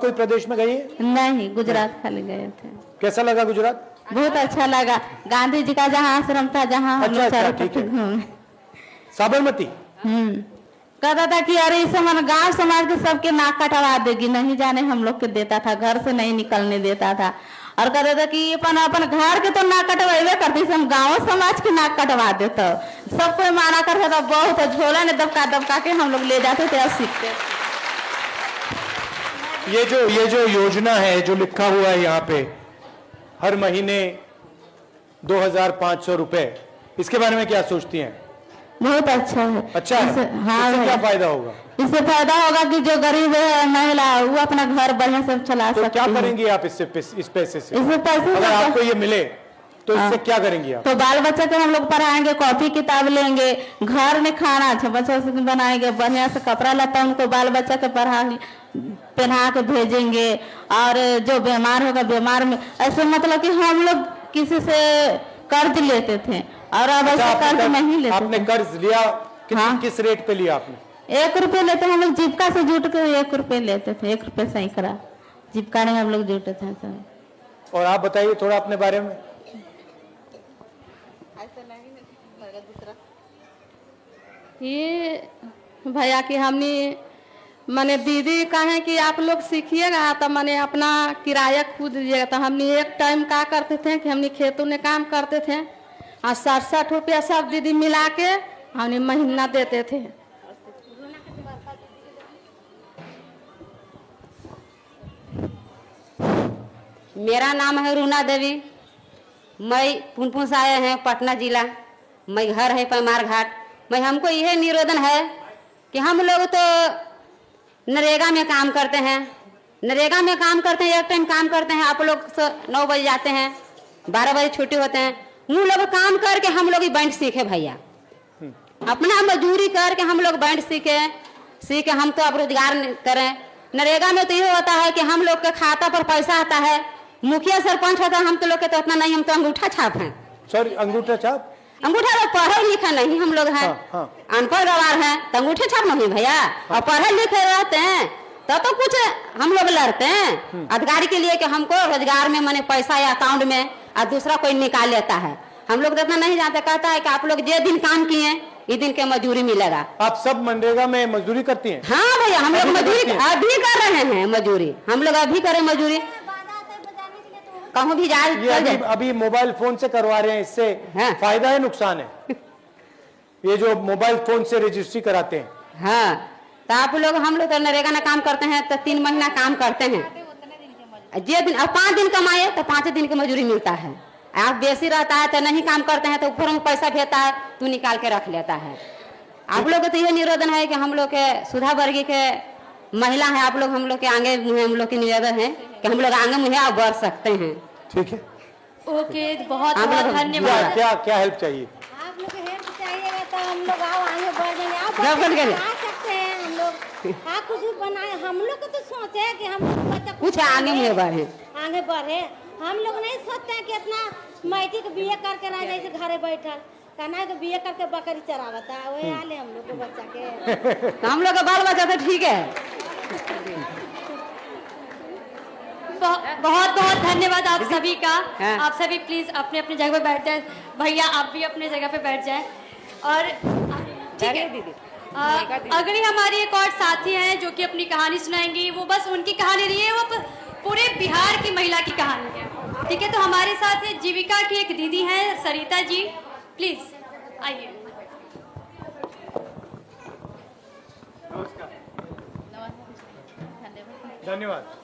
कोई प्रदेश में गई है? नहीं, गुजरात खाली गए थे। कैसा लगा गुजरात? बहुत अच्छा लगा। गांधी जी का जहाँ आश्रम था, जहाँ हम लोग अच्छा, ठीक है। घूमे। साबरमती कहता था कि अरे इस समय गांव समाज के सबके नाक कटवा देगी, नहीं जाने हम लोग के देता था, घर से नहीं निकलने देता था। और कहता था कि अपन अपन घर के तो नाक कटवावे करती, हम गांव समाज के नाक कटवा देते। सब कोई माना करता था, बहुत झोला ने दबका दबका के हम लोग ले जाते थे और सीखते। ये जो योजना है, जो लिखा हुआ है यहाँ पे, हर महीने 2500 रुपए, इसके बारे में क्या सोचती हैं? बहुत अच्छा है। अच्छा है। हाँ, इससे क्या फायदा होगा? इससे फायदा होगा कि जो गरीब है महिला, वो अपना घर बढ़िया से चला सकती है। तो क्या करेंगी आप इस पैसे से? इससे पैसे अगर आपको ये मिले तो इससे क्या करेंगी आप? तो बाल बच्चा को हम लोग पढ़ाएंगे, कॉपी किताब लेंगे, घर में खाना अच्छा बच्चा से बनाएंगे, बढ़िया से कपड़ा लता उनको बाल बच्चा के पहना के भेजेंगे। और जो बीमार होगा, बीमार में ऐसे मतलब कि हम लोग किसी से कर्ज लेते थे और अब ऐसा कर्ज नहीं लेते। आपने कर्ज लिया? हाँ। किस रेट पे लिया आपने? 1 रुपये लेते हम लोग, जीविका से जुट के 1 रुपये लेते थे, 1 रुपये सैकड़ा जीविका में हम लोग जुटे थे सब। और आप बताइए थोड़ा अपने बारे में। ये भैया कि हमने मैंने दीदी कहे कि आप लोग सीखिएगा तो मैंने अपना किराया खुद दीजिएगा। तो हमने एक टाइम क्या करते थे कि हमने खेतों में काम करते थे और 60-60 रुपया सब दीदी मिला के हमने महीना देते थे। मेरा नाम है रूना देवी, मैं पुनपुन से आए हैं पटना जिला, मैं घर है पैमार घाट। मैं हमको यह निवेदन है कि हम लोग तो नरेगा में काम करते हैं, नरेगा में काम करते हैं, एक टाइम काम करते हैं। आप लोग 9 बजे जाते हैं, 12 बजे छुट्टी होते हैं। वो लोग काम करके हम लोग बैंड सीखे भैया, अपना मजदूरी करके हम लोग बैंड सीखे हम तो अब रोजगार करें। नरेगा में तो ये होता है कि हम लोग के खाता पर पैसा आता है, मुखिया सरपंच होता है, हम तो लोग के तो उतना नहीं, हम तो अंगूठा छाप हैं। सॉरी, अंगूठा छाप? अंगूठा लोग पढ़े लिखे नहीं हम लोग हैं। हाँ। अनपढ़ गवार हैं तो अंगूठे छाप नहीं भैया। और पढ़े लिखे रहते हैं तो कुछ हम लोग लड़ते हैं अधिकारी के लिए कि हमको रोजगार में मैंने पैसा या अकाउंट में और दूसरा कोई निकाल लेता है। हम लोग तो इतना नहीं जानते। कहता है कि आप लोग जे दिन काम किए ये दिन के मजदूरी मिलेगा। आप सब मनरेगा में मजदूरी करती हैं? हाँ भैया, हम लोग मजदूरी अभी कर रहे हैं, मजदूरी हम लोग अभी करें मजदूरी, कहूँ भी जा। अभी मोबाइल फोन से करवा रहे हैं, इससे फायदा है नुकसान है? ये जो मोबाइल फोन से रजिस्ट्री कराते हैं। हाँ, तो आप लोग हम लोग तो नरेगा में काम करते हैं तो 3 महीना काम करते हैं, जे दिन 5 दिन कमाए तो 5 दिन की मजदूरी मिलता है। आप बेसी रहता है तो नहीं काम करते हैं तो ऊपर में पैसा भेजता है, तू निकाल के रख लेता है। आप लोग को तो यह निवेदन है कि हम लोग के सुधा वर्गीय के महिला है, आप लोग हम लोग के आगे मुहे हम लोग के निवेदन है कि हम लोग आगे मुहे आप बढ़ सकते हैं। ठीक है, ओके, बहुत बहुत धन्यवाद। क्या हेल्प चाहिए? आप लोग हेल्प चाहिएगा तो हम लोग आओ आगे बढ़ जाएंगे। आप आ सकते हैं, हम लोग आप कुछ भी बनाए। हम लोग को तो सोचे कि हम बच्चा कुछ आगे में बढ़े, आगे बढ़े। हम लोग नहीं सोचते हैं कि इतना मैट्रिक बीए करके रह जाए घरे बैठल, कहना है बीए करके बकरी चरावता है, वही हाल है हम लोग को बच्चा के। तो हम लोग का बाल बच्चा तो ठीक है। बहुत बहुत धन्यवाद आप सभी का। आप सभी प्लीज अपने अपने जगह पे बैठ जाए। भैया आप भी अपने जगह पे बैठ जाए। और ठीक है दीदी, अगली हमारी एक और साथी हैं जो कि अपनी कहानी सुनाएंगी। वो बस उनकी कहानी नहीं है, वो पूरे बिहार की महिला की कहानी है। ठीक है, तो हमारे साथ जीविका की एक दीदी है सरिता जी, प्लीज आइए। धन्यवाद।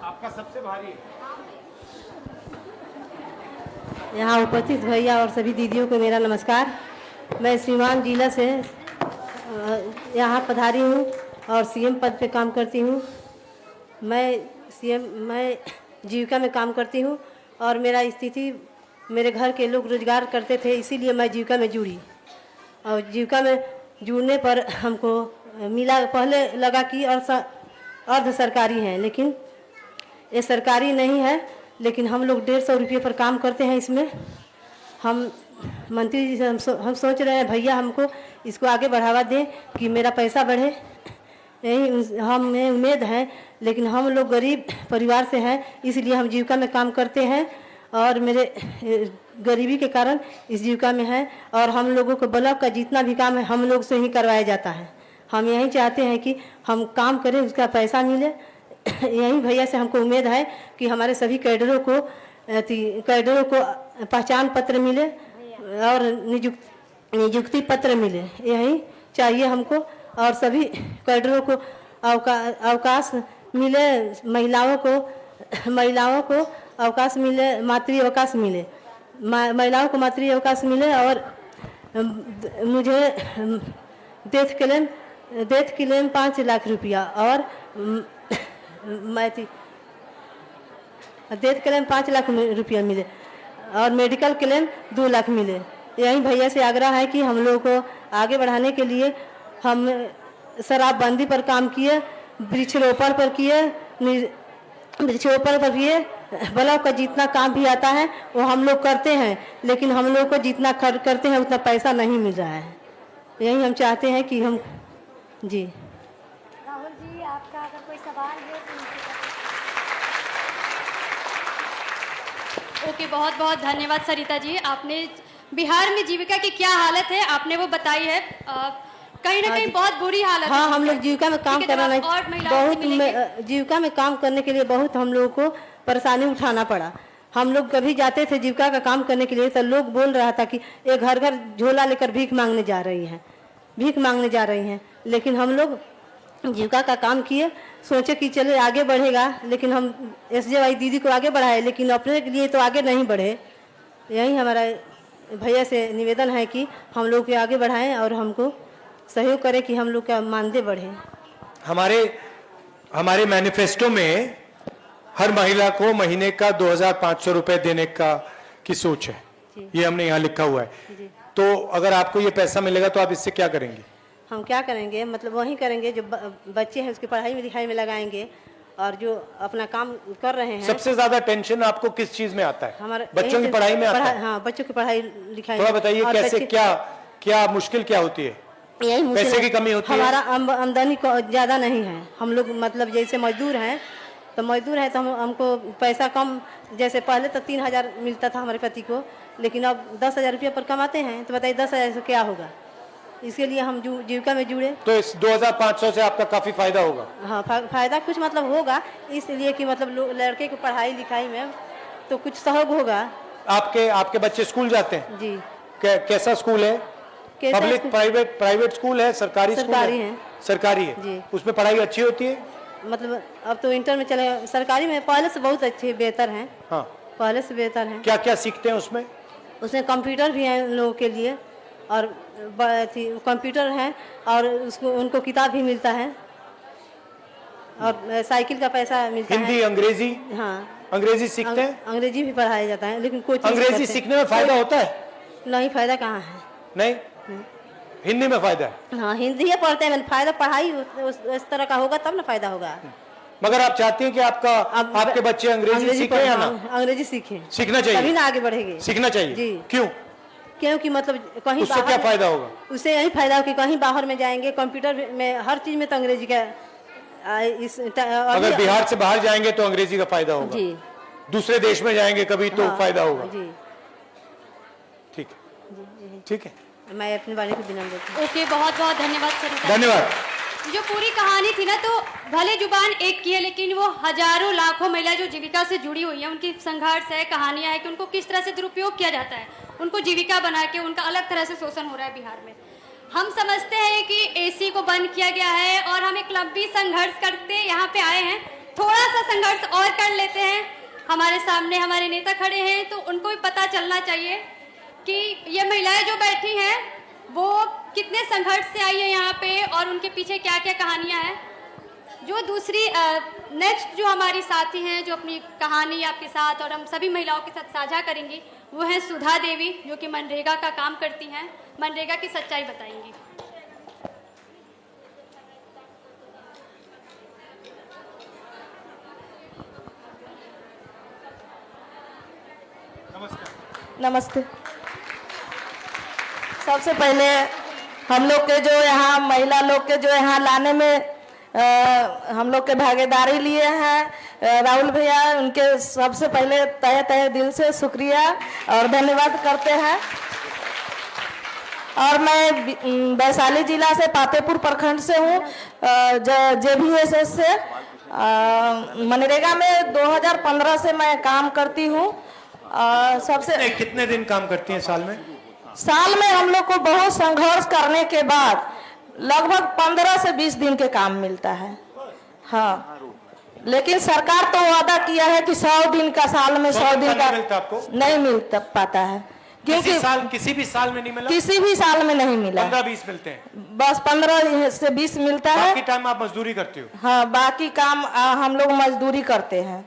आपका सबसे भारी यहाँ उपस्थित भैया और सभी दीदियों को मेरा नमस्कार। मैं सीवान जिला से यहाँ पधारी हूँ और सीएम पद पे काम करती हूँ। मैं जीविका में काम करती हूँ और मेरा स्थिति, मेरे घर के लोग रोजगार करते थे, इसीलिए मैं जीविका में जुड़ी। और जीविका में जुड़ने पर हमको मिला, पहले लगा कि अर्ध सरकारी है, लेकिन ये सरकारी नहीं है। लेकिन हम लोग 150 रुपये पर काम करते हैं इसमें, हम मंत्री जी से हम सोच रहे हैं भैया हमको इसको आगे बढ़ावा दें कि मेरा पैसा बढ़े, यही हमें उम्मीद है। लेकिन हम लोग गरीब परिवार से हैं, इसलिए हम जीविका में काम करते हैं और मेरे गरीबी के कारण इस जीविका में है। और हम लोगों को ब्लॉक का जितना भी काम है हम लोग से ही करवाया जाता है। हम यही चाहते हैं कि हम काम करें, उसका पैसा मिले। यही भैया से हमको उम्मीद है कि हमारे सभी कैडरों को पहचान पत्र मिले और नियुक्ति पत्र मिले, यही चाहिए हमको। और सभी कैडरों को अवकाश मिले, महिलाओं को अवकाश मिले, मातृ अवकाश मिले, महिलाओं को मातृ अवकाश मिले। और मुझे डेथ क्लेम 5 लाख रुपया और डेथ क्लेम 5 लाख रुपया मिले और मेडिकल क्लेम 2 लाख मिले। यही भैया से आग्रह है कि हम लोग को आगे बढ़ाने के लिए हम शराबबंदी पर काम किए, वृक्षारोपण पर किए, ब्लॉक का जितना काम भी आता है वो हम लोग करते हैं, लेकिन हम लोग को जितना करते हैं उतना पैसा नहीं मिल रहा है। यही हम चाहते हैं कि हम जी। राहुल जी, आपका अगर कोई सवाल है तो ओके, बहुत बहुत धन्यवाद सरिता जी। आपने बिहार में जीविका की क्या हालत है आपने वो बताई है। कहीं ना कहीं बहुत बुरी हालत है। हाँ, हम लोग जीविका में काम करना बहुत जीविका में काम करने के लिए बहुत हम लोगों को परेशानी उठाना पड़ा। हम लोग कभी जाते थे जीविका का काम करने के लिए तो लोग बोल रहा था कि ये घर घर झोला लेकर भीख मांगने जा रही हैं। लेकिन हम लोग जीविका का काम किए, सोचे कि चले आगे बढ़ेगा, लेकिन हम SJ दीदी को आगे बढ़ाए, लेकिन अपने के लिए तो आगे नहीं बढ़े। यही हमारा भैया से निवेदन है कि हम लोग के आगे बढ़ाएं और हमको सहयोग करें कि हम लोग का मानदेय बढ़े। हमारे मैनिफेस्टो में हर महिला को महीने का 2500 रुपए देने की सोच है, ये हमने यहाँ लिखा हुआ है। तो अगर आपको ये पैसा मिलेगा तो आप इससे क्या करेंगे? हम क्या करेंगे, मतलब वही करेंगे जो बच्चे हैं उसकी पढ़ाई में लिखाई में लगाएंगे और जो अपना काम कर रहे हैं। सबसे ज्यादा टेंशन आपको किस चीज में आता है? हमारे बच्चों की पढ़ाई में आता है? हाँ, बच्चों की पढ़ाई लिखाई। थोड़ा बताइए कैसे, क्या मुश्किल क्या होती है? यही मुश्किल पैसे की कमी होती है। हमारा आमदनी ज्यादा नहीं है। हम लोग मतलब जैसे मजदूर हैं तो हमको पैसा कम, जैसे पहले तो 3000 मिलता था हमारे पति को, लेकिन अब 10,000 रुपये पर कमाते हैं। तो बताइए 10,000 से क्या होगा? इसके लिए हम जीविका में जुड़े। तो इस 2500 से आपका काफी फायदा होगा? हाँ, फायदा कुछ मतलब होगा, इसलिए कि मतलब लड़के की पढ़ाई लिखाई में तो कुछ सहयोग होगा। आपके बच्चे स्कूल जाते हैं? जी। कैसा स्कूल है? पब्लिक प्राइवेट स्कूल है? सरकारी स्कूल है? सरकारी है जी। उसमें पढ़ाई अच्छी होती है? मतलब अब तो इंटर में चले, सरकारी में पहले से बहुत अच्छे बेहतर हैं। हाँ, पहले से बेहतर हैं। क्या क्या सीखते हैं उसमें? उसमें कंप्यूटर भी है उन लोगों के लिए और कंप्यूटर है और उनको किताब भी मिलता है और साइकिल का पैसा मिलता है। हिंदी, अंग्रेजी? हाँ, अंग्रेजी सीखते हैं? अंग्रेजी भी पढ़ाया जाता है, लेकिन कोई अंग्रेजी सीखने में फायदा होता है? नहीं, फायदा कहाँ है? नहीं, हिंदी में फायदा है। हाँ, हिंदी ही पढ़ते हैं, फायदा पढ़ाई उस तरह का होगा तब ना फायदा होगा। मगर आप चाहती हैं कि आपके बच्चे अंग्रेजी सीखें या ना? अंग्रेजी सीखें, सीखना चाहिए, तभी ना आगे बढ़ेंगे। सीखना चाहिए जी। क्योंकि मतलब कहीं उससे क्या फायदा होगा? उससे यही फायदा हो कि कहीं बाहर में जाएंगे, कंप्यूटर में हर चीज में तो अंग्रेजी का अगर बिहार से बाहर जाएंगे तो अंग्रेजी का फायदा होगा। जी। दूसरे देश में जाएंगे कभी तो फायदा होगा। जी, ठीक है, ठीक है। मैं अपने वाले को विनम्र देती हूँ। ओके, बहुत बहुत धन्यवाद सरिता। धन्यवाद। जो पूरी कहानी थी ना, तो भले जुबान एक की है, लेकिन वो हजारों लाखों महिला जो जीविका से जुड़ी हुई है, उनकी संघर्ष है, कहानियां है कि उनको किस तरह से दुरुपयोग किया जाता है, उनको जीविका बना के उनका अलग तरह से शोषण हो रहा है बिहार में। हम समझते हैं कि AC को बंद किया गया है और हम एक लंबी संघर्ष करते यहाँ पे आए हैं। थोड़ा सा संघर्ष और कर लेते हैं। हमारे सामने हमारे नेता खड़े हैं, तो उनको भी पता चलना चाहिए कि ये महिलाएं जो बैठी हैं वो कितने संघर्ष से आई है यहाँ पे और उनके पीछे क्या क्या कहानियाँ हैं। जो दूसरी नेक्स्ट जो हमारी साथी हैं जो अपनी कहानी आपके साथ और हम सभी महिलाओं के साथ साझा करेंगी, वो हैं सुधा देवी, जो कि मनरेगा का काम करती हैं, मनरेगा की सच्चाई बताएंगी। नमस्ते। सबसे पहले हम लोग के जो यहाँ महिला लोग के जो यहाँ लाने में हम लोग के भागीदारी लिए हैं राहुल भैया, उनके सबसे पहले तहे तहे दिल से शुक्रिया और धन्यवाद करते हैं। और मैं वैशाली जिला से पातेपुर प्रखंड से हूँ, JVSS से। मनरेगा में 2015 से मैं काम करती हूँ। सबसे कितने दिन काम करती हैं साल में? साल में हम लोग को बहुत संघर्ष करने के बाद लगभग 15 से 20 दिन के काम मिलता है। हाँ, लेकिन सरकार तो वादा किया है कि 100 दिन का, साल में 100 दिन का मिलता आपको? नहीं मिल पाता है, क्योंकि किसी भी साल में नहीं मिला? किसी भी साल में नहीं मिला। 15-20 मिलते हैं, बस 15 से 20 मिलता है। बाकी टाइम आप मजदूरी करते हो? हाँ, बाकी काम हम लोग मजदूरी करते हैं।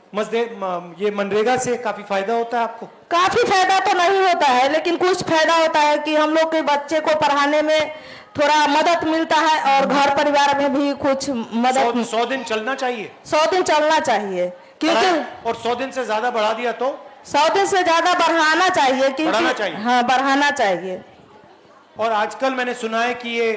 ये मनरेगा से काफी फायदा होता है आपको? काफी फायदा तो नहीं होता है, लेकिन कुछ फायदा होता है कि हम लोग के बच्चे को पढ़ाने में थोड़ा मदद मिलता है और घर परिवार में भी कुछ मदद। 100 दिन चलना चाहिए? 100 दिन चलना चाहिए, क्योंकि और 100 दिन से ज्यादा बढ़ा दिया तो? 100 दिन से ज्यादा बढ़ाना चाहिए, बढ़ाना चाहिए। हाँ, बढ़ाना चाहिए। और आजकल मैंने सुना है कि ये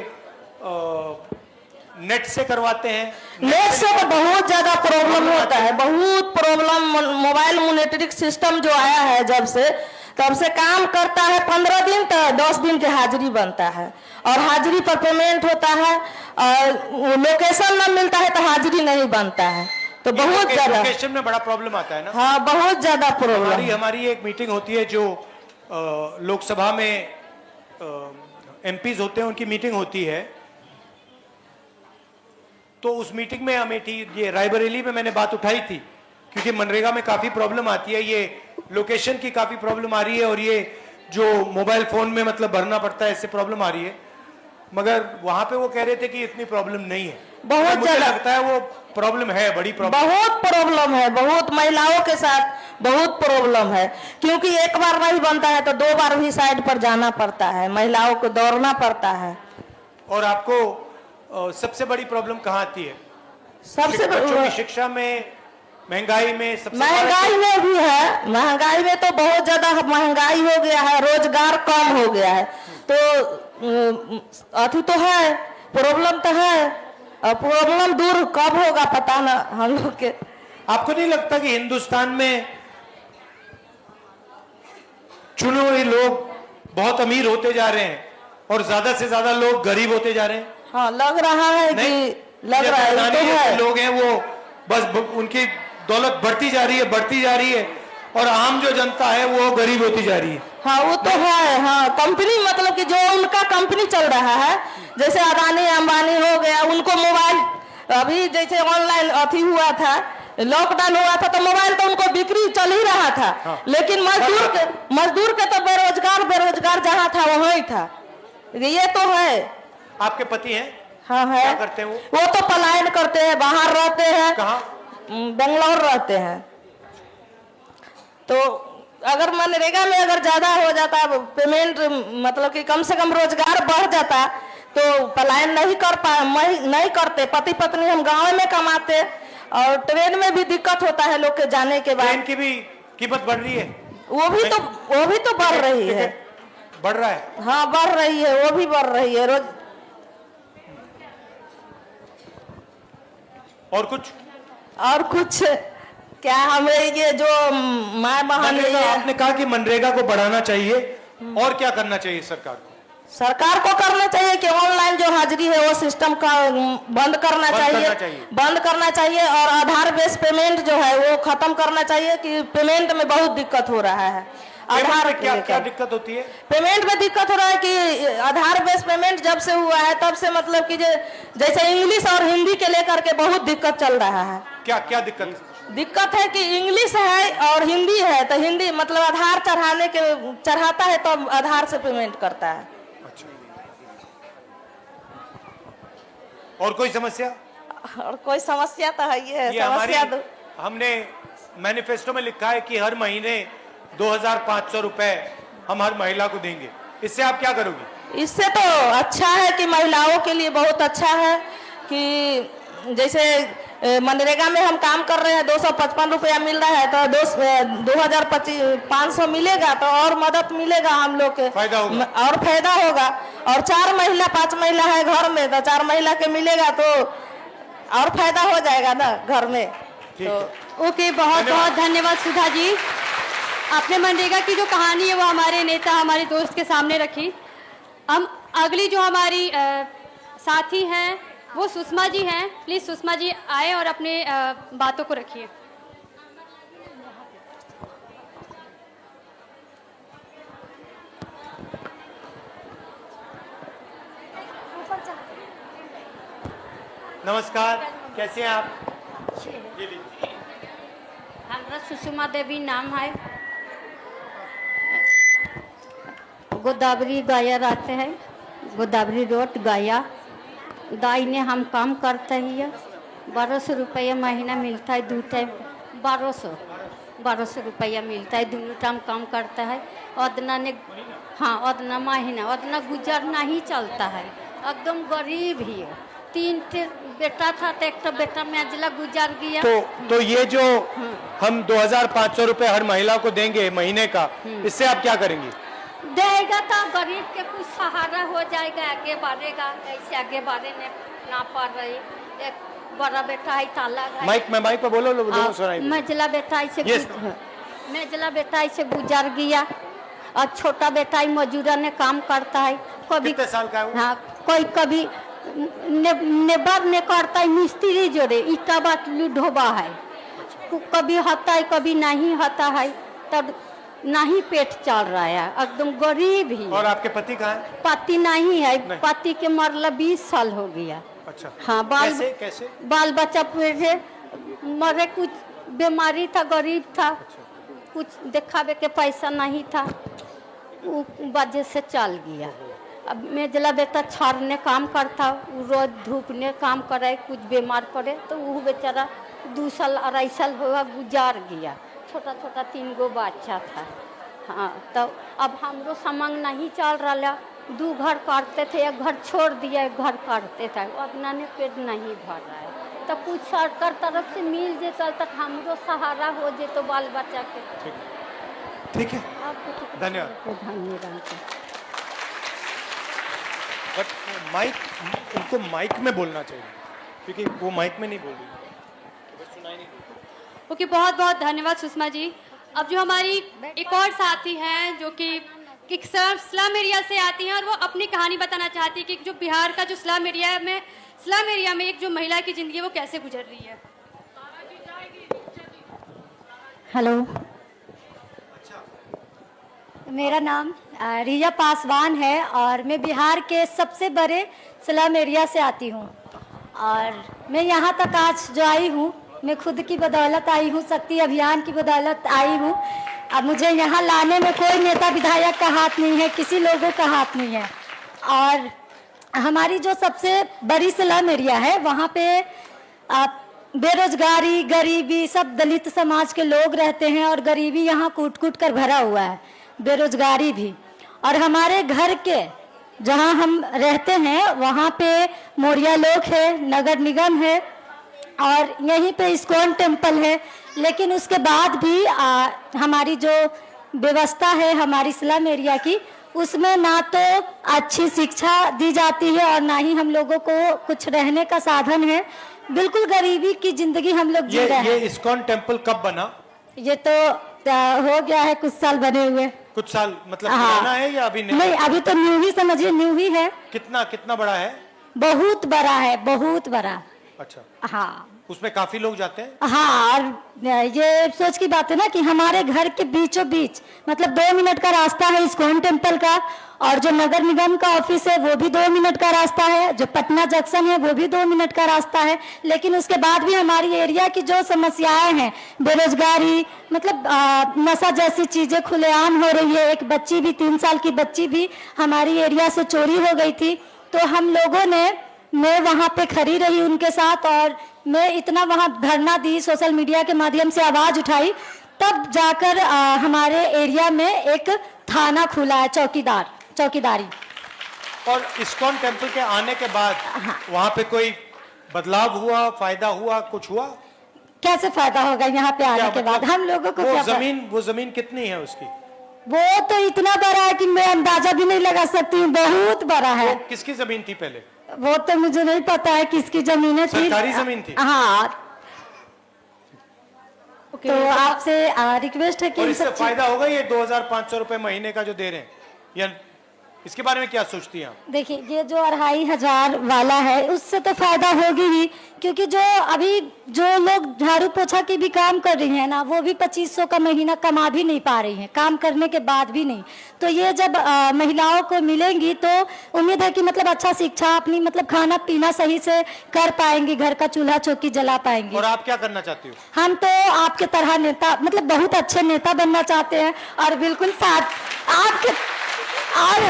नेट से करवाते हैं। नेट से तो बहुत ज्यादा प्रॉब्लम होता है, बहुत प्रॉब्लम। मोबाइल मॉनिटरिंग सिस्टम जो आया है जब से, तब से काम करता है 15 दिन तो 10 दिन की हाजिरी बनता है और हाजिरी पर पेमेंट होता है, और लोकेशन न मिलता है तो हाजिरी नहीं बनता है। तो बहुत ज्यादा लोकेशन में बड़ा प्रॉब्लम आता है ना? हाँ, बहुत ज्यादा प्रॉब्लम। हमारी एक मीटिंग होती है जो लोकसभा में MPs होते हैं, उनकी मीटिंग होती है। तो उस मीटिंग में अमेठी, ये रायबरेली में मैंने बात उठाई थी, क्योंकि मनरेगा में काफी प्रॉब्लम आती है, ये लोकेशन की काफी प्रॉब्लम आ रही है, और ये जो मोबाइल फोन में मतलब भरना पड़ता है, इससे प्रॉब्लम आ रही है। मगर वहां पे वो कह रहे थे कि इतनी प्रॉब्लम नहीं है। बहुत मुझे ज्यादा लगता है वो प्रॉब्लम है, बड़ी प्रॉब्लम। बहुत प्रॉब्लम है, बहुत महिलाओं के साथ बहुत प्रॉब्लम है, क्योंकि एक बार नहीं बनता है तो 2 बार भी साइड पर जाना पड़ता है, महिलाओं को दौड़ना पड़ता है। और आपको सबसे बड़ी प्रॉब्लम कहाँ आती है? सबसे बच्चों की शिक्षा में, महंगाई में? सबसे महंगाई में भी है, महंगाई में तो बहुत ज्यादा महंगाई हो गया है, रोजगार कम हो गया है, तो अथी तो है, प्रॉब्लम तो है, और प्रॉब्लम दूर कब होगा पता ना हम लोग के। आपको नहीं लगता कि हिंदुस्तान में चुने हुए लोग बहुत अमीर होते जा रहे हैं और ज्यादा से ज्यादा लोग गरीब होते जा रहे हैं? हाँ, लग रहा है कि लग रहा है, तो है। लोग हैं वो बस उनकी दौलत बढ़ती जा रही है, बढ़ती जा रही है, और आम जो जनता है वो गरीब होती जा रही है। हाँ, वो तो है। हाँ, कंपनी मतलब कि जो उनका कंपनी चल रहा है, जैसे अदानी अंबानी हो गया, उनको मोबाइल, अभी जैसे ऑनलाइन अथी हुआ था, लॉकडाउन हुआ था, तो मोबाइल तो उनको बिक्री चल ही रहा था। हाँ। लेकिन मजदूर के तो बेरोजगार जहाँ था वहीं था। ये तो है। आपके पति हैं? हाँ, है। क्या करते हैं वो? तो पलायन करते हैं, बाहर रहते हैं। कहाँ? बेंगलोर रहते हैं। तो अगर मनरेगा में अगर ज्यादा हो जाता पेमेंट, मतलब कि कम से कम रोजगार बढ़ जाता, तो पलायन नहीं करते। पति पत्नी हम गांव में कमाते, और ट्रेन में भी दिक्कत होता है लोग के जाने के बाद। ट्रेन की भी कीमत बढ़ रही है? वो भी तो बढ़ रही है। बढ़ रहा है? हाँ, बढ़ रही है, वो भी बढ़ रही है रोज। और कुछ क्या, हमें ये जो माँ बहन आपने कहा कि मनरेगा को बढ़ाना चाहिए, और क्या करना चाहिए सरकार को? सरकार को करना चाहिए कि ऑनलाइन जो हाजिरी है वो सिस्टम का बंद करना चाहिए, और आधार बेस पेमेंट जो है वो खत्म करना चाहिए, कि पेमेंट में बहुत दिक्कत हो रहा है। आधार क्या दिक्कत होती है? पेमेंट में दिक्कत हो रहा है कि आधार बेस पेमेंट जब से हुआ है तब से मतलब कि जैसे इंग्लिश और हिंदी के लेकर के बहुत दिक्कत चल रहा है। क्या दिक्कत? दिक्कत है कि इंग्लिश है और हिंदी है, तो हिंदी मतलब आधार चढ़ाता है तो आधार से पेमेंट करता है। और कोई समस्या? और कोई समस्या तो है, ये समस्या हमने मैनिफेस्टो में लिखा है कि हर महीने 2500 रुपए हम हर महिला को देंगे। इससे आप क्या करोगे? इससे तो अच्छा है कि महिलाओं के लिए बहुत अच्छा है, कि जैसे मनरेगा में हम काम कर रहे हैं, 255 रुपया मिल रहा है, तो 2500 मिलेगा तो और मदद मिलेगा हम लोग के, फायदा होगा। और फायदा होगा। और 4 महिला 5 महिला है घर में, तो 4 महिला के मिलेगा तो और फायदा हो जाएगा ना घर में। ठीक है। ओके, बहुत बहुत धन्यवाद सुधा जी। आपने मनरेगा की जो कहानी है वो हमारे नेता, हमारे दोस्त के सामने रखी। हम अगली जो हमारी साथी हैं वो सुषमा जी हैं। प्लीज सुषमा जी आए और अपने बातों को रखिए। नमस्कार, कैसे हैं आप? हमारा सुषमा देवी नाम है। गोदावरी गया रहते हैं, गोदावरी रोड गया। दाई ने हम काम करते हैं, 1200 रुपया महीना मिलता है। 2 टाइम 1200 रुपया मिलता है, दोनों टाइम काम करता है। उतना ने हाँ उतना महीना उतना गुजरना ही चलता है। एकदम गरीब ही है। 3 बेटा था तो एक बेटा मेजला गुजर गया। तो ये जो हम 2500 रुपए हर महिला को देंगे महीने का, इससे आप क्या करेंगी? देगा तो गरीब के कुछ सहारा हो जाएगा, आगे बढ़ेगा। ऐसे आगे बढ़े ना पा रही। एक बड़ा बेटा है ताला माइक पे बोलो, लोग सुनाई दे। मेजला बेटा ऐसे Yes. मेजला बेटा ऐसे गुजर गया। और छोटा बेटा ही मजूरा ने काम करता है। कभी कितने साल का है वो? हाँ, कोई कभी नेबर ने करता है, मिस्त्री जोड़े ईटा बाटलू ढोबा है। कभी होता है कभी नहीं होता है, तब नहीं पेट चल रहा है। एकदम गरीब ही। और आपके पति कहाँ है? पति नहीं है, नहीं। पति के मरला 20 साल हो गया। अच्छा। हाँ, कैसे? बाल बच्चा पूरे मरे, कुछ बीमारी था, गरीब था। कुछ दिखावे के पैसा नहीं था, वो वजह से चल गया। अब मेजला बेटा छाड़ने काम करता, वो रोज धूप ने काम करे। कुछ बीमार पड़े तो वो बेचारा 2 साल 2.5 साल हुआ गुजार गया। छोटा छोटा 3 गो बच्चा था। हाँ, तो अब हमरो समंग नहीं चल रहा। 2 घर काटते थे, एक घर छोड़ दिया, एक घर काटते थे। उतना ने पेट नहीं भर रहा है। तो कुछ सरकार तरफ से मिल जेता तक हमरो सहारा हो जेतो बाल बच्चा के। ठीक है, आपको धन्यवाद। धन्यवाद। बट माइक, उनको माइक में बोलना चाहिए, क्योंकि वो माइक में नहीं बोल रही, सुनाई नहीं देती। ओके, बहुत बहुत धन्यवाद सुषमा जी। अब जो हमारी एक और साथी हैं जो कि एक स्लम एरिया से आती हैं और वो अपनी कहानी बताना चाहती है कि जो बिहार का जो स्लम एरिया में एक जो महिला की जिंदगी है वो कैसे गुजर रही है। हेलो, मेरा नाम रिया पासवान है और मैं बिहार के सबसे बड़े स्लम एरिया से आती हूँ। और मैं यहाँ तक आज जो आई हूँ, मैं खुद की बदौलत आई हूँ, शक्ति अभियान की बदौलत आई हूँ। अब मुझे यहाँ लाने में कोई नेता विधायक का हाथ नहीं है, किसी लोगों का हाथ नहीं है। और हमारी जो सबसे बड़ी स्लम एरिया है, वहाँ पे बेरोजगारी, गरीबी, सब दलित समाज के लोग रहते हैं और गरीबी यहाँ कूट कूट कर भरा हुआ है, बेरोजगारी भी। और हमारे घर के जहाँ हम रहते हैं वहाँ पे मोरिया लोग है, नगर निगम है और यहीं पे इस्कॉन टेम्पल है। लेकिन उसके बाद भी हमारी जो व्यवस्था है हमारी स्लम एरिया की, उसमें ना तो अच्छी शिक्षा दी जाती है और ना ही हम लोगों को कुछ रहने का साधन है। बिल्कुल गरीबी की जिंदगी हम लोग जी रहे हैं। ये इस्कॉन टेम्पल कब बना? ये तो हो गया है कुछ साल बने हुए। कुछ साल मतलब पुराना है या अभी नहीं, अभी तो न्यू ही समझिए, न्यू ही है। कितना बड़ा है? बहुत बड़ा है, बहुत बड़ा। अच्छा, हाँ, उसमें काफी लोग जाते हैं। हाँ, और ये सोच की बात है ना कि हमारे घर के बीचों बीच मतलब 2 मिनट का रास्ता है इस्कॉन टेम्पल का, और जो नगर निगम का ऑफिस है वो भी 2 मिनट का रास्ता है, जो पटना जंक्शन है वो भी 2 मिनट का रास्ता है। लेकिन उसके बाद भी हमारी एरिया की जो समस्याएं हैं, बेरोजगारी, मतलब नशा जैसी चीजें खुलेआम हो रही है। एक बच्ची भी, 3 साल की बच्ची भी हमारी एरिया से चोरी हो गई थी। तो हम लोगों ने, मैं वहाँ पे खड़ी रही उनके साथ और मैं इतना वहाँ धरना दी, सोशल मीडिया के माध्यम से आवाज उठाई, तब जाकर हमारे एरिया में एक थाना खुला है, चौकीदारी। और इस्कॉन टेम्पल के आने के बाद वहाँ पे कोई बदलाव हुआ, फायदा हुआ, कुछ हुआ? कैसे फायदा होगा यहाँ पे आने क्या के मतलब? बाद? हम लोगों को क्या वो जमीन कितनी है उसकी? वो तो इतना बड़ा है कि मैं अंदाजा भी नहीं लगा सकती हूँ, बहुत बड़ा है। वो किसकी जमीन थी पहले? वो तो मुझे नहीं पता है किसकी जमीनें थी। सरकारी जमीन थी? हाँ। तो आपसे रिक्वेस्ट है कि और इन इससे सब फायदा होगा ये 2500 रुपए महीने का जो दे रहे हैं, या इसके बारे में क्या सोचती हैं आप? देखिए, ये जो 2500 वाला है उससे तो फायदा होगी ही, क्योंकि जो अभी जो लोग झाड़ू पोछा की भी काम कर रही हैं ना, वो भी 2500 का महीना कमा भी नहीं पा रही हैं, काम करने के बाद भी नहीं। तो ये जब महिलाओं को मिलेंगी तो उम्मीद है कि मतलब अच्छा शिक्षा, अपनी मतलब खाना पीना सही से कर पाएंगी, घर का चूल्हा चौकी जला पाएंगी। और आप क्या करना चाहती हो? हम तो आपके तरह नेता, मतलब बहुत अच्छे नेता बनना चाहते हैं, और बिल्कुल साथ आपके, और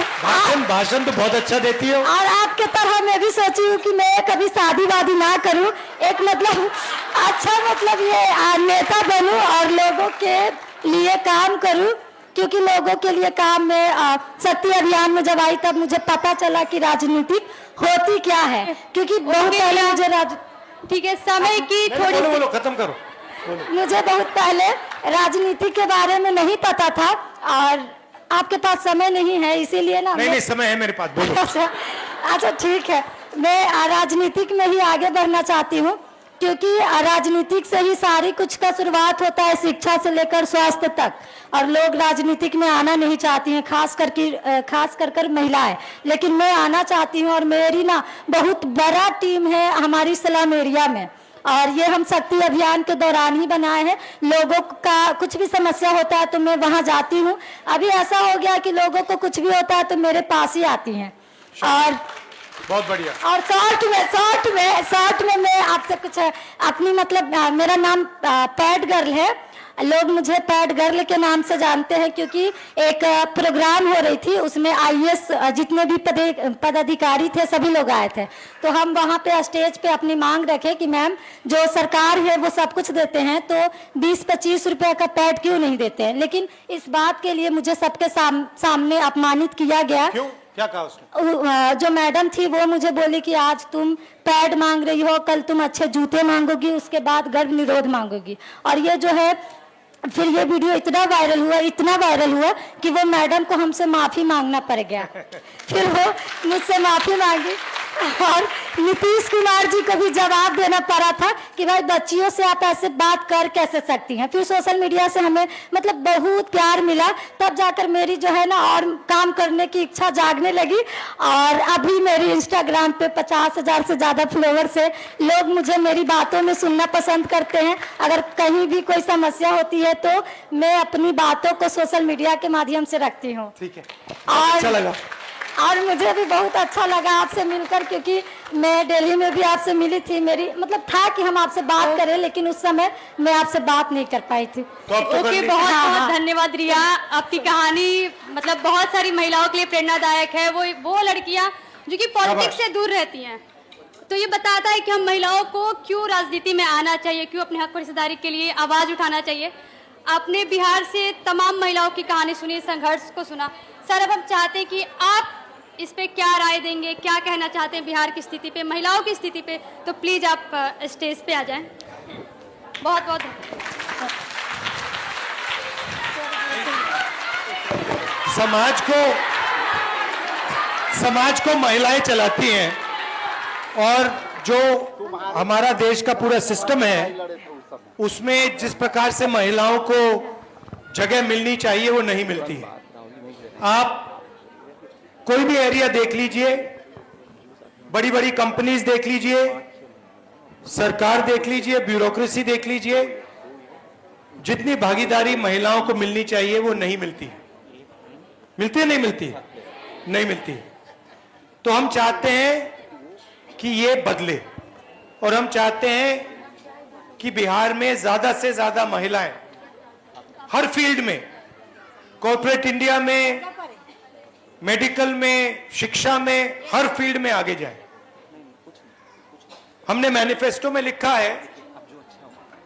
भाषण तो बहुत अच्छा देती हो। और आपके तरह मैं भी सोची हूँ कि मैं कभी शादी वादी ना करूँ, एक मतलब अच्छा मतलब ये नेता बनूं और लोगों के लिए काम करूं, क्योंकि लोगों के लिए काम में शक्ति अभियान में जब आई तब मुझे पता चला कि राजनीति होती क्या है, क्योंकि बहुत पहले मुझे ठीक है, समय की थोड़ी बोलो, खत्म करो। मुझे बहुत पहले राजनीति के बारे में नहीं पता था, और आपके पास समय नहीं है इसीलिए ना। नहीं, समय है मेरे पास, बोलो। अच्छा ठीक है, मैं राजनीतिक में ही आगे बढ़ना चाहती हूँ, क्योंकि राजनीतिक से ही सारी कुछ का शुरुआत होता है, शिक्षा से लेकर स्वास्थ्य तक, और लोग राजनीतिक में आना नहीं चाहती हैं, खास कर महिलाएं, लेकिन मैं आना चाहती हूँ। और मेरी ना बहुत बड़ा टीम है हमारी स्लम एरिया में, और ये हम शक्ति अभियान के दौरान ही बनाए हैं। लोगों का कुछ भी समस्या होता है तो मैं वहां जाती हूँ। अभी ऐसा हो गया कि लोगों को कुछ भी होता है तो मेरे पास ही आती हैं। और बहुत बढ़िया। और शॉर्ट में मैं आपसे कुछ अपनी मतलब मेरा नाम पैड गर्ल है, लोग मुझे पैड गर्ल के नाम से जानते हैं, क्योंकि एक प्रोग्राम हो रही थी, उसमें IAS जितने भी पदाधिकारी थे सभी लोग आए थे। तो हम वहाँ पे स्टेज पे अपनी मांग रखे कि मैम, जो सरकार है वो सब कुछ देते हैं, तो 20-25 रुपए का पैड क्यों नहीं देते हैं? लेकिन इस बात के लिए मुझे सबके सामने अपमानित किया गया। क्यों? क्या कहा उसने? जो मैडम थी वो मुझे बोली कि आज तुम पैड मांग रही हो, कल तुम अच्छे जूते मांगोगी, उसके बाद गर्भ निरोध मांगोगी। और ये जो है, फिर ये वीडियो इतना वायरल हुआ कि वो मैडम को हमसे माफी मांगना पड़ गया। फिर वो मुझसे माफी मांगी, और नीतीश कुमार जी को भी जवाब देना पड़ा था कि भाई बच्चियों से आप ऐसे बात कर कैसे सकती हैं। फिर सोशल मीडिया से हमें मतलब बहुत प्यार मिला, तब जाकर मेरी जो है ना और काम करने की इच्छा जागने लगी। और अभी मेरी इंस्टाग्राम पे 50,000 से ज्यादा फॉलोवर्स है। लोग मुझे मेरी बातों में सुनना पसंद करते हैं। अगर कहीं भी कोई समस्या होती है तो मैं अपनी बातों को सोशल मीडिया के माध्यम से रखती हूँ। ठीक है, अच्छा लगा। और मुझे भी बहुत अच्छा लगा आपसे मिलकर, क्योंकि मैं दिल्ली में भी आपसे मिली थी। मेरी मतलब था कि हम आपसे बात करें, लेकिन उस समय मैं आपसे बात नहीं कर पाई थी। ओके, बहुत बहुत धन्यवाद रिया, आपकी कहानी मतलब बहुत सारी महिलाओं के लिए प्रेरणादायक है। वो लड़कियां जो कि पॉलिटिक्स से दूर रहती हैं, तो ये बताता है कि हम महिलाओं को क्यों राजनीति में आना चाहिए, क्यों अपने हक पर हिस्सेदारी के लिए आवाज उठाना चाहिए। आपने बिहार से तमाम महिलाओं की कहानी सुनी, संघर्ष को सुना। सर, अब हम चाहते हैं कि आप इस पे क्या राय देंगे, क्या कहना चाहते हैं बिहार की स्थिति पे, महिलाओं की स्थिति पे, तो प्लीज आप स्टेज पे आ जाएं। बहुत बहुत समाज को महिलाएं चलाती हैं, और जो हमारा देश का पूरा सिस्टम है उसमें जिस प्रकार से महिलाओं को जगह मिलनी चाहिए वो नहीं मिलती है। आप कोई भी एरिया देख लीजिए, बड़ी बड़ी कंपनीज देख लीजिए, सरकार देख लीजिए, ब्यूरोक्रेसी देख लीजिए, जितनी भागीदारी महिलाओं को मिलनी चाहिए वो नहीं मिलती है। मिलती है? नहीं मिलती है? नहीं मिलती है। तो हम चाहते हैं कि ये बदले, और हम चाहते हैं कि बिहार में ज्यादा से ज्यादा महिलाएं हर फील्ड में, कॉर्पोरेट इंडिया में, मेडिकल में, शिक्षा में, हर फील्ड में आगे जाए। हमने मैनिफेस्टो में लिखा है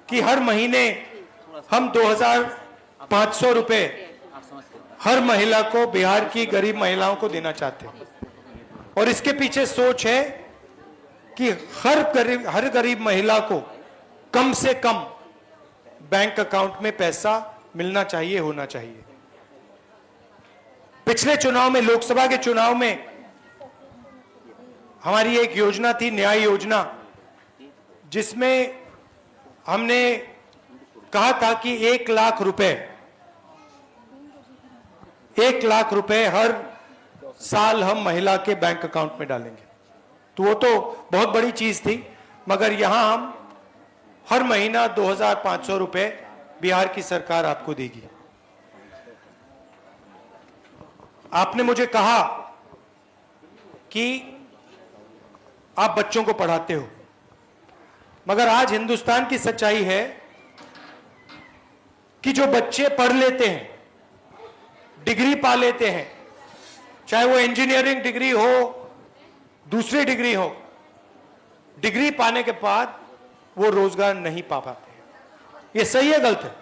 कि हर महीने हम 2500 रुपए हर महिला को, बिहार की गरीब महिलाओं को देना चाहते हैं। और इसके पीछे सोच है कि हर गरीब महिला को कम से कम बैंक अकाउंट में पैसा मिलना चाहिए, होना चाहिए। पिछले चुनाव में, लोकसभा के चुनाव में हमारी एक योजना थी, न्याय योजना, जिसमें हमने कहा था कि 1 लाख रुपए हर साल हम महिला के बैंक अकाउंट में डालेंगे। तो वो तो बहुत बड़ी चीज थी, मगर यहां हम हर महीना 2500 रुपए बिहार की सरकार आपको देगी। आपने मुझे कहा कि आप बच्चों को पढ़ाते हो, मगर आज हिंदुस्तान की सच्चाई है कि जो बच्चे पढ़ लेते हैं, डिग्री पा लेते हैं, चाहे वो इंजीनियरिंग डिग्री हो, दूसरी डिग्री हो, डिग्री पाने के बाद वो रोजगार नहीं पा पाते। ये सही है, गलत है?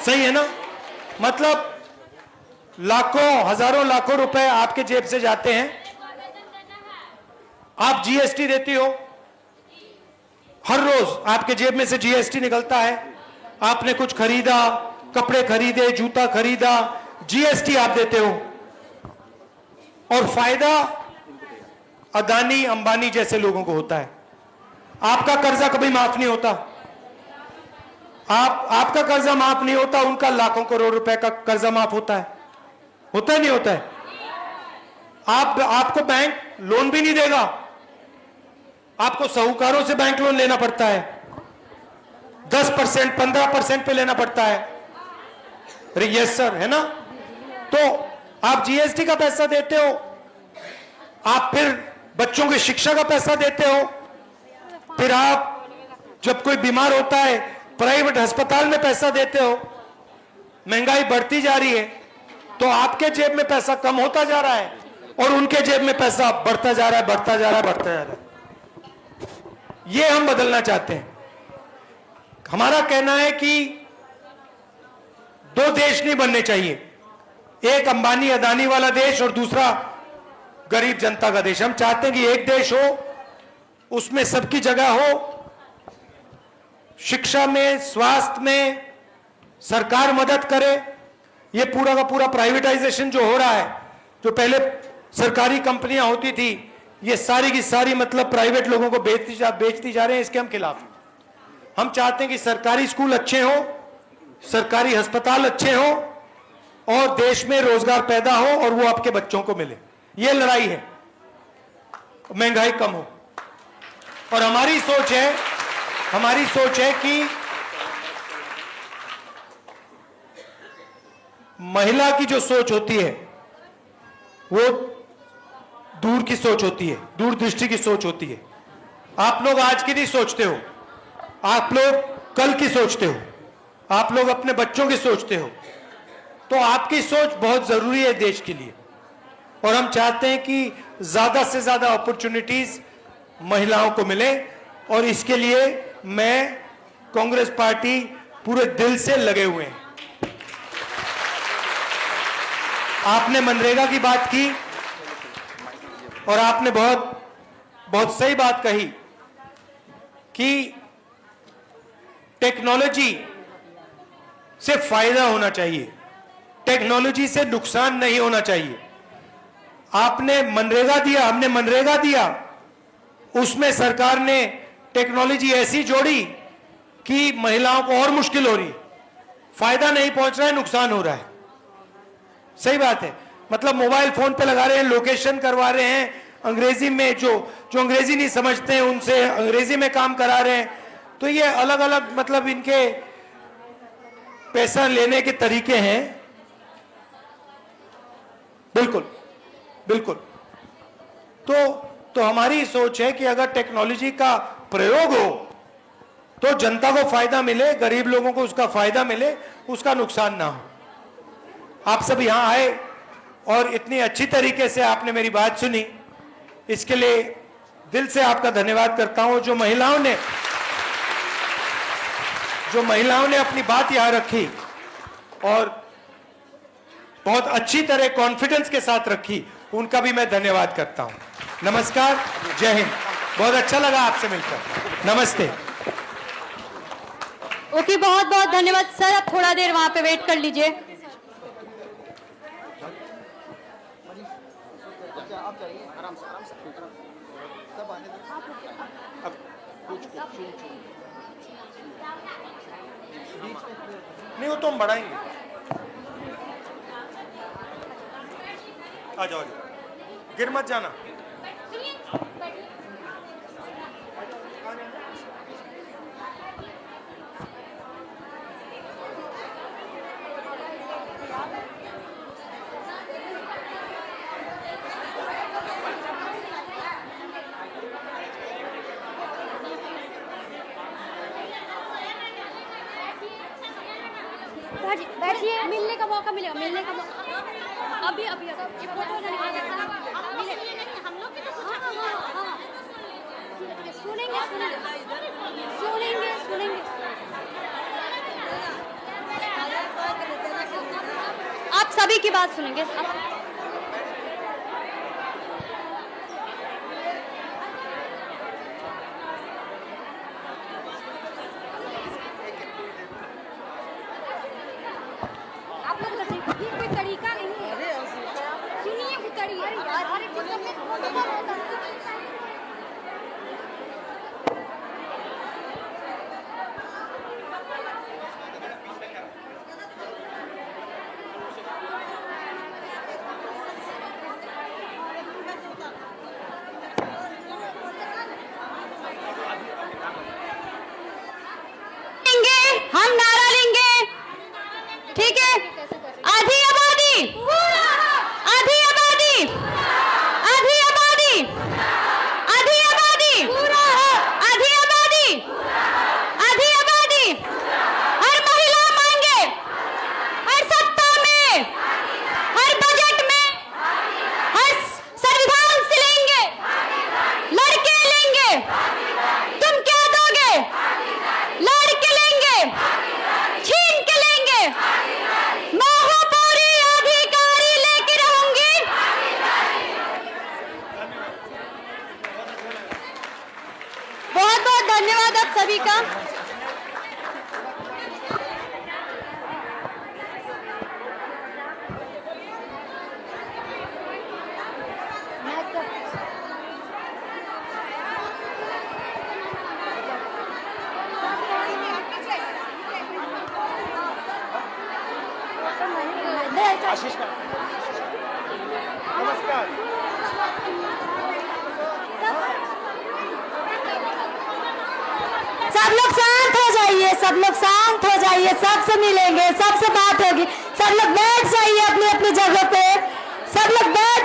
सही है ना? मतलब लाखों, हजारों लाखों रुपए आपके जेब से जाते हैं, आप जीएसटी देती हो, हर रोज आपके जेब में से जीएसटी निकलता है, आपने कुछ खरीदा, कपड़े खरीदे, जूता खरीदा, जीएसटी आप देते हो, और फायदा अदानी अंबानी जैसे लोगों को होता है। आपका कर्जा कभी माफ नहीं होता, आपका कर्जा माफ नहीं होता, उनका लाखों करोड़ रुपए का कर्जा माफ होता है नहीं होता है? आपको बैंक लोन भी नहीं देगा, आपको साहूकारों से बैंक लोन लेना पड़ता है, 10%, 15% पे लेना पड़ता है। अरे यस सर, है ना? तो आप जीएसटी का पैसा देते हो, आप फिर बच्चों की शिक्षा का पैसा देते हो, फिर आप जब कोई बीमार होता है प्राइवेट अस्पताल में पैसा देते हो। महंगाई बढ़ती जा रही है, तो आपके जेब में पैसा कम होता जा रहा है और उनके जेब में पैसा बढ़ता जा रहा है। ये हम बदलना चाहते हैं। हमारा कहना है कि 2 देश नहीं बनने चाहिए, एक अंबानी अदानी वाला देश और दूसरा गरीब जनता का देश। हम चाहते हैं कि एक देश हो, उसमें सबकी जगह हो, शिक्षा में, स्वास्थ्य में सरकार मदद करे। ये पूरा का पूरा प्राइवेटाइजेशन जो हो रहा है, जो पहले सरकारी कंपनियां होती थी, ये सारी की सारी मतलब प्राइवेट लोगों को बेचती जा रहे हैं, इसके हम खिलाफ हैं। हम चाहते हैं कि सरकारी स्कूल अच्छे हो, सरकारी अस्पताल अच्छे हो और देश में रोजगार पैदा हो और वो आपके बच्चों को मिले। ये लड़ाई है, महंगाई कम हो। और हमारी सोच है कि महिला की जो सोच होती है वो दूर की सोच होती है, दूरदृष्टि की सोच होती है। आप लोग आज की नहीं सोचते हो, आप लोग कल की सोचते हो, आप लोग अपने बच्चों की सोचते हो। तो आपकी सोच बहुत जरूरी है देश के लिए, और हम चाहते हैं कि ज्यादा से ज्यादा अपॉर्चुनिटीज महिलाओं को मिले, और इसके लिए मैं, कांग्रेस पार्टी पूरे दिल से लगे हुए हैं। आपने मनरेगा की बात की और आपने बहुत सही बात कही कि टेक्नोलॉजी से फायदा होना चाहिए, टेक्नोलॉजी से नुकसान नहीं होना चाहिए। आपने मनरेगा दिया, हमने मनरेगा दिया, उसमें सरकार ने टेक्नोलॉजी ऐसी जोड़ी कि महिलाओं को और मुश्किल हो रही है, फायदा नहीं पहुंच रहा है, नुकसान हो रहा है। सही बात है, मतलब मोबाइल फोन पे लगा रहे हैं, लोकेशन करवा रहे हैं अंग्रेजी में, जो अंग्रेजी नहीं समझते हैं उनसे अंग्रेजी में काम करा रहे हैं। तो ये अलग अलग मतलब इनके पैसा लेने के तरीके हैं। बिल्कुल। तो हमारी सोच है कि अगर टेक्नोलॉजी का प्रयोग हो तो जनता को फायदा मिले, गरीब लोगों को उसका फायदा मिले, उसका नुकसान ना हो। आप सब यहां आए और इतनी अच्छी तरीके से आपने मेरी बात सुनी, इसके लिए दिल से आपका धन्यवाद करता हूं। जो महिलाओं ने अपनी बात यहां रखी और बहुत अच्छी तरह कॉन्फिडेंस के साथ रखी, उनका भी मैं धन्यवाद करता हूं। नमस्कार, जय हिंद। बहुत अच्छा लगा आपसे मिलकर। नमस्ते। ओके, बहुत बहुत धन्यवाद सर। आप थोड़ा देर वहां पे वेट कर लीजिए। नहीं वो तो हम बढ़ाएंगे। आ जाओ, गिर मत जाना। बैठिए, मिलने का मौका मिलेगा, मिलने का मौका। अभी अभी ये फोटो नहीं आ सकता। मिले हम लोग सुनेंगे सुनेंगे सुनेंगे सुनेंगे। आप सभी की बात सुनेंगे। आप लोग ये कोई तरीका नहीं है। सुनिए कोई तरीका। हम नारा लेंगे, ठीक है? आधी आबादी, आधी आबादी, आधी आबादी, आधी आबादी, आधी आबादी, आधी आबादी। हर महिला मांगे, हर सत्ता में, हर बजट में, हर संविधान से लेंगे, लड़के लेंगे। तुम क्या दोगे? लड़के लेंगे, छीन के लेंगे। मैं हूँ पूरी अधिकारी लेके रहूंगी। बहुत बहुत धन्यवाद आप सभी का। आशीष का नमस्कार। सब लोग शांत हो जाइए, सब लोग शांत हो जाइए। सबसे मिलेंगे, सबसे बात होगी। सब लोग बैठ जाइए अपनी अपनी जगह पे। सब लोग बैठ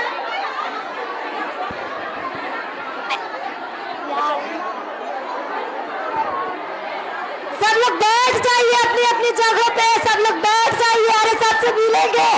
सब लोग बैठ जाइए अपनी अपनी जगह पे। सब लोग बैठ जाइए। अरे सबसे मिलेंगे।